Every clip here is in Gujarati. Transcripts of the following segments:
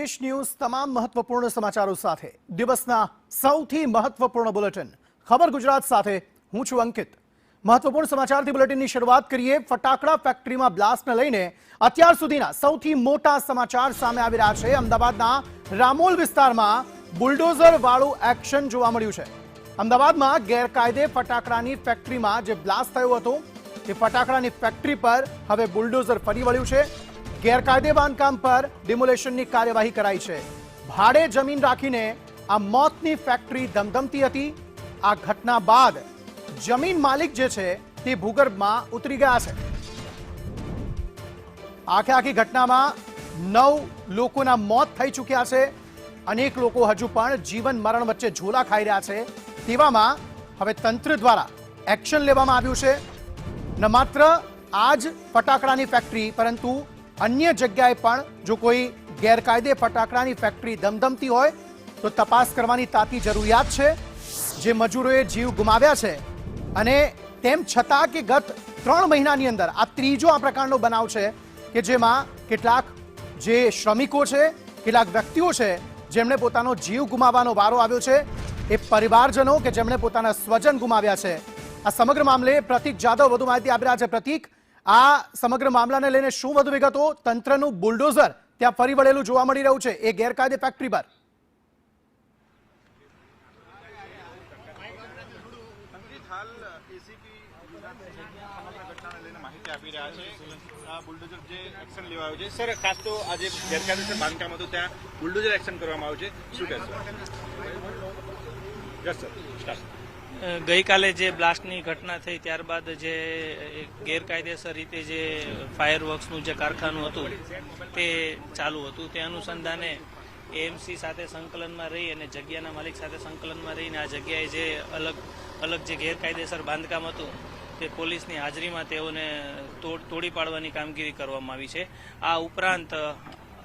દેશ ન્યૂઝ તમામ મહત્વપૂર્ણ સમાચારો સાથે દિવસના સૌથી મહત્વપૂર્ણ બુલેટિન ખબર ગુજરાત સાથે હું છું અંકિત। મહત્વપૂર્ણ સમાચારથી બુલેટિનની શરૂઆત કરીએ। ફટાકડા ફેક્ટરીમાં બ્લાસ્ટને લઈને અત્યાર સુધીના સૌથી મોટા સમાચાર સામે આવી રહ્યા છે। અમદાવાદના રામોલ વિસ્તારમાં બુલડોઝર વાળું એક્શન જોવા મળ્યું છે। અમદાવાદમાં ગેરકાયદે ફટાકડાની ફેક્ટરીમાં જે બ્લાસ્ટ થયો હતો તે ફટાકડાની ફેક્ટરી પર હવે બુલડોઝર ફરી વળ્યું છે। ગેરકાયદે બાંધકામ પર ડિમોલેશનની કાર્યવાહી કરાઈ છે। ભાડે જમીન રાખીને આ મોતની ફેક્ટરી ધમધમતી હતી। આ ઘટના બાદ જમીન માલિક જે છે તે ભૂગર્ભમાં ઉતરી ગયા છે। આખી ઘટનામાં 9 લોકોના મોત થઈ ચૂક્યા છે। અનેક લોકો હજુ પણ જીવન મરણ વચ્ચે ઝોલા ખાઈ રહ્યા છે। તેવામાં હવે તંત્ર દ્વારા એક્શન લેવામાં આવ્યું છે। ન માત્ર આ જ ફટાકડાની ફેક્ટરી પરંતુ अन्य जग्याए पण जो कोई गैरकायदे फटाकडानी फैक्टरी धमधमती होय तो तपास करवानी ताती जरूरियात छे। जे मजूरोए जीव गुमाव्या छे अने तेम छतां के गत 3 महीनानी अंदर आ त्रीजो आ प्रकारनो बनाव छे के जेमां केटलाक जे श्रमिको छे केटलाक व्यक्तिओ छे जेमणे पोतानो जीव गुमावવાનો वारो આવ્યો છે। એ પરિવારજનો કે જેમણે પોતાના સ્વજન ગુમાવ્યા છે। આ સમગ્ર મામલે પ્રતીક જાદવ વધુ માહિતી આપી રહ્યા છે। પ્રતીક, આ સમગ્ર મામલાને લઈને શું વધુ વિગતો? તંત્રનું બુલડોઝર ત્યાં ફરી વળેલું જોવા મળી રહ્યું છે એ ગેરકાયદે ફેક્ટરી પર। બુલડોઝર જે એક્શન લેવાયો છે સર, ખાસ તો આજે ગેરકાયદેસર બાંધકામ હતું ત્યાં બુલડોઝર એક્શન કરવામાં આવ્યું છે, શું કહેશો? Yes sir, start. ગઈકાલે જે બ્લાસ્ટની ઘટના થઈ ત્યારબાદ જે ગેરકાયદેસર રીતે જે ફાયરવર્ક્સનું જે કારખાનું હતું તે ચાલુ હતું, તે અનુસંધાને એએમસી સાથે સંકલનમાં રહી અને જગ્યાના માલિક સાથે સંકલનમાં રહીને આ જગ્યાએ જે અલગ જે ગેરકાયદેસર બાંધકામ હતું તે પોલીસની હાજરીમાં તેઓને તોડી પાડવાની કામગીરી કરવામાં આવી છે। આ ઉપરાંત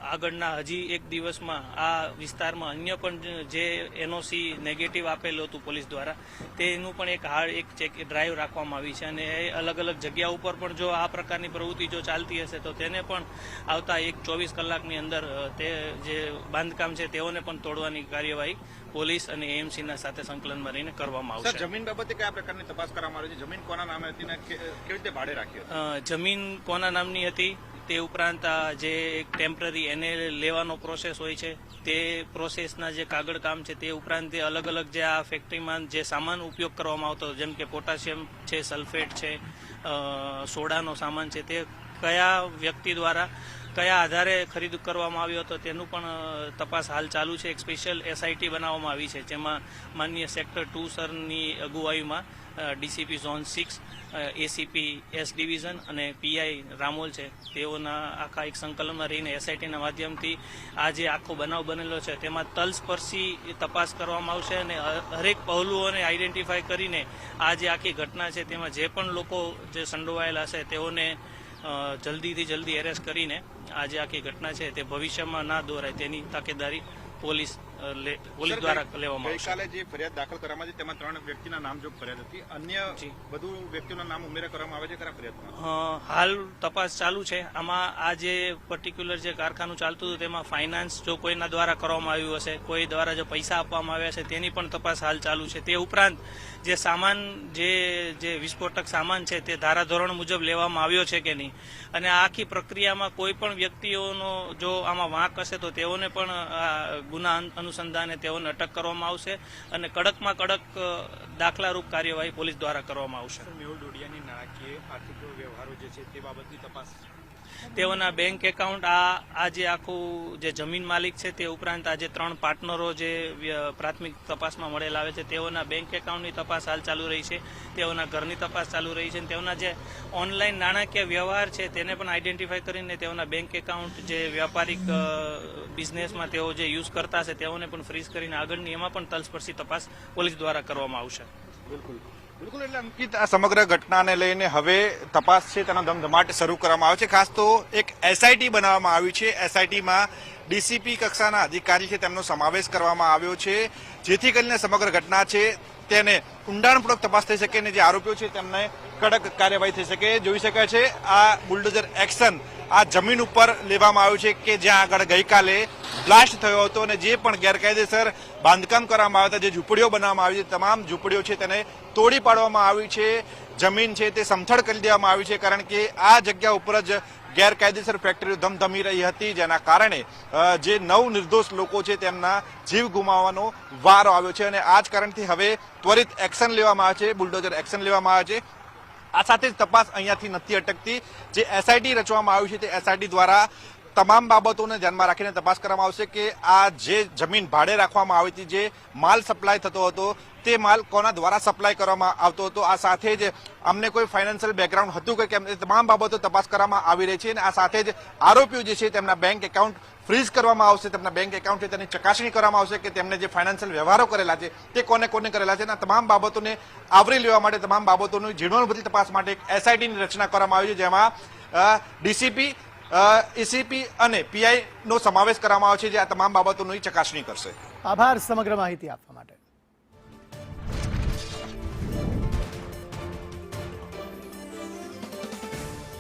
આગળના હજી એક દિવસમાં આ વિસ્તારમાં અન્ય પણ જે એનઓસી નેગેટિવ આપેલું હતું પોલીસ દ્વારા તેનું પણ એક ચેક ડ્રાઈવ રાખવામાં આવી છે અને એ અલગ જગ્યા ઉપર પણ જો આ પ્રકારની પ્રવૃત્તિ જો ચાલતી હશે તો તેને પણ આવતા 24 કલાકની અંદર તે જે બાંધકામ છે તેઓને પણ તોડવાની કાર્યવાહી પોલીસ અને એએમસીના સાથે સંકલનમાં રહીને કરવામાં આવશે। જમીન બાબતે કયા પ્રકારની તપાસ કરવામાં આવી છે? જમીન કોના નામે હતી ને કેવી રીતે ભાડે રાખી? જમીન કોના નામની હતી તે ઉપરાંત જે એક ટેમ્પરરી એને લેવાનો પ્રોસેસ હોય છે તે પ્રોસેસના જે કાગળ કામ છે તે ઉપરાંત તે અલગ જે આ ફેક્ટરીમાં જે સામાન ઉપયોગ કરવામાં આવતો જેમ કે પોટાશિયમ છે, સલ્ફેટ છે, સોડાનો સામાન છે તે કયા વ્યક્તિ દ્વારા કયા આધારે ખરીદ કરવામાં આવ્યો હતો તેનું પણ તપાસ હાલ ચાલુ છે। એક સ્પેશિયલ એસઆઈટી બનાવવામાં આવી છે જેમાં માનનીય સેક્ટર 2 સરની અગુવાઈમાં DCP zone 6, ACP S division અને પીઆઈ રામોલ છે તેઓના આખા એક સંકલનમાં રહીને એસઆઈટીના માધ્યમથી આ જે આખો બનાવ બનેલો છે તેમાં તલસ્પર્શી તપાસ કરવામાં આવશે અને હરેક પહલુઓને આઈડેન્ટિફાઈ કરીને આ જે આખી ઘટના છે તેમાં જે પણ લોકો જે સંડોવાયેલા છે તેઓને જલ્દીથી જલ્દી એરેસ્ટ કરીને આ જે આખી ઘટના છે તે ભવિષ્યમાં ના દોરાય તેની તાકેદારી પોલીસ દ્વારા લેવામાં આવશે। ગઈકાલે જે ફરિયાદ દાખલ કરવામાં આવી તેમાં 3 વ્યક્તિના નામ જો ફરિયાદ હતી, અન્ય વધુ વ્યક્તિઓના નામ ઉમેરા કરવામાં આવે છે ખરા ફરિયાદમાં? હાલ તપાસ ચાલુ છે। આમાં આ જે પર્ટિક્યુલર જે કારખાનું ચાલતું હતું તેમાં ફાઇનાન્સ જો કોઈના દ્વારા કરવામાં આવ્યું હશે, કોઈ દ્વારા જો પૈસા આપવામાં આવ્યા છે તેની પણ તપાસ હાલ ચાલુ છે। તે ઉપરાંત જે સામાન જે વિસ્ફોટક સામાન છે તે ધારાધોરણ મુજબ લેવામાં આવ્યો છે કે નહીં અને આ આખી પ્રક્રિયામાં કોઈ પણ વ્યક્તિઓનો જો આમાં વાંક હશે તો તેઓને પણ ગુના અનુસંધાને તેઓને અટક કરવામાં આવશે અને કડકમાં કડક દાખલારૂપ કાર્યવાહી પોલીસ દ્વારા કરવામાં આવશે। મેહુલ ડોડિયાની નાણાકીય આર્થિક વ્યવહારો જે છે તે બાબતની તપાસ, તેઓના બેંક એકાઉન્ટ, આ જે આખું જે જમીન માલિક છે તે ઉપરાંત આ જે 3 પાર્ટનરો જે પ્રાથમિક તપાસમાં મળેલા આવે છે તેઓના બેંક એકાઉન્ટની તપાસ હાલ ચાલુ રહી છે, તેઓના ઘરની તપાસ ચાલુ રહી છે અને તેઓના જે ઓનલાઈન નાણાકીય વ્યવહાર છે તેને પણ આઈડેન્ટિફાઈ કરીને તેઓના બેંક એકાઉન્ટ જે વ્યાપારિક બિઝનેસમાં તેઓ જે યુઝ કરતા હશે તેઓને પણ ફ્રીઝ કરીને આગળની એમાં પણ તલસ્પર્શી તપાસ પોલીસ દ્વારા કરવામાં આવશે। બિલકુલ, એટલે અંકિત, આ સમગ્ર ઘટનાને લઈને હવે તપાસ છે તેનો ધમધમાટ શરૂ કરવામાં આવે છે। ખાસ તો એક એસઆઈટી બનાવવામાં આવી છે। એસઆઈટીમાં ડીસીપી કક્ષાના અધિકારી છે તેમનો સમાવેશ કરવામાં આવ્યો છે જેથી કરીને સમગ્ર ઘટના છે તેને ઊંડાણપૂર્વક તપાસ થઈ શકે અને જે આરોપીઓ છે તેમને કડક કાર્યવાહી થઈ શકે। જોઈ શકાય છે આ બુલડોઝર એક્શન આ જમીન ઉપર લેવામાં આવ્યું છે કે જ્યાં આગળ ગઈકાલે બ્લાસ્ટ થયો હતો અને જે પણ ગેરકાયદેસર બાંધકામ કરવામાં આવ્યા હતા, જે ઝૂંપડીઓ બનાવવામાં આવી છે, તમામ ઝૂંપડીઓ છે તેને તોડી પાડવામાં આવી છે, જમીન છે તે સમથળ કરી દેવામાં આવી છે, કારણ કે આ જગ્યા ઉપર જ ગેરકાયદેસર ફેક્ટરીઓ ધમધમી રહી હતી, જેના કારણે જે નવ નિર્દોષ લોકો છે તેમના જીવ ગુમાવવાનો વારો આવ્યો છે અને આ જ કારણથી હવે ત્વરિત એક્શન લેવામાં આવે છે, બુલડોઝર એક્શન લેવામાં આવે છે। આ સાથે જ તપાસ અહીંયાથી નથી અટકતી, જે એસઆઈટી રચવામાં આવ્યું છે તે એસઆઈટી દ્વારા તમામ બાબતોને ધ્યાનમાં રાખીને તપાસ કરવામાં આવશે કે આ જે જમીન ભાડે રાખવામાં આવી હતી, જે માલ સપ્લાય થતો હતો તે માલ કોના દ્વારા સપ્લાય કરવામાં આવતો હતો, આ સાથે જ અમને કોઈ ફાઇનાન્શિયલ બેકગ્રાઉન્ડ હતું કે કેમ, એ તમામ બાબતો તપાસ કરવામાં આવી રહી છે અને આ સાથે જ આરોપીઓ જે છે તેમના બેંક એકાઉન્ટ ફ્રીઝ કરવામાં આવશે, તેમના બેંક એકાઉન્ટ છે તેની ચકાસણી કરવામાં આવશે કે તેમને જે ફાઇનાન્શિયલ વ્યવહારો કરેલા છે તે કોને કોને કરેલા છે અને આ તમામ બાબતોને આવરી લેવા માટે, તમામ બાબતોની ઝીણવટભરી તપાસ માટે એક એસઆઈટીની રચના કરવામાં આવી છે, જેમાં ડીસીપી, એસીપી અને પીઆઈ નો સમાવેશ કરવામાં આવે છે, જે આ તમામ બાબતોની ચકાસણી કરશે। આભાર સમગ્ર માહિતી આપવા।